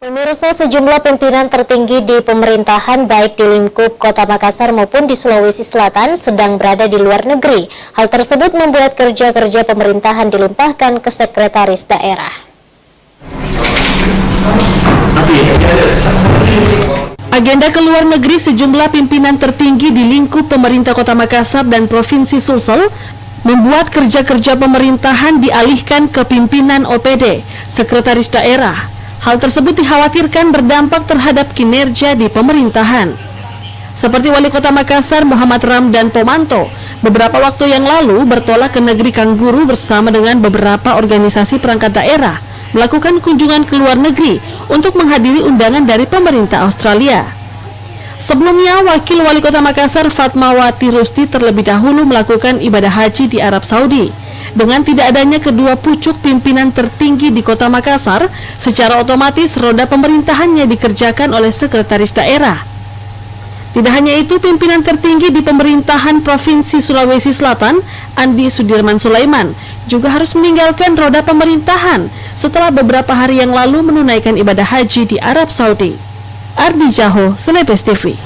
Pemirsa, sejumlah pimpinan tertinggi di pemerintahan baik di lingkup Kota Makassar maupun di Sulawesi Selatan sedang berada di luar negeri. Hal tersebut membuat kerja-kerja pemerintahan dilimpahkan ke sekretaris daerah. Agenda ke luar negeri sejumlah pimpinan tertinggi di lingkup pemerintah Kota Makassar dan Provinsi Sulsel membuat kerja-kerja pemerintahan dialihkan ke pimpinan OPD, sekretaris daerah. Hal tersebut dikhawatirkan berdampak terhadap kinerja di pemerintahan. Seperti Wali Kota Makassar Muhammad Ramdan Pomanto, beberapa waktu yang lalu bertolak ke negeri Kangguru bersama dengan beberapa organisasi perangkat daerah, melakukan kunjungan ke luar negeri untuk menghadiri undangan dari pemerintah Australia. Sebelumnya, Wakil Wali Kota Makassar Fatmawati Rusti terlebih dahulu melakukan ibadah haji di Arab Saudi. Dengan tidak adanya kedua pucuk pimpinan tertinggi di Kota Makassar, secara otomatis roda pemerintahannya dikerjakan oleh sekretaris daerah. Tidak hanya itu, pimpinan tertinggi di pemerintahan Provinsi Sulawesi Selatan, Andi Sudirman Sulaiman, juga harus meninggalkan roda pemerintahan setelah beberapa hari yang lalu menunaikan ibadah haji di Arab Saudi. Ardi Jaho, Senepes TV.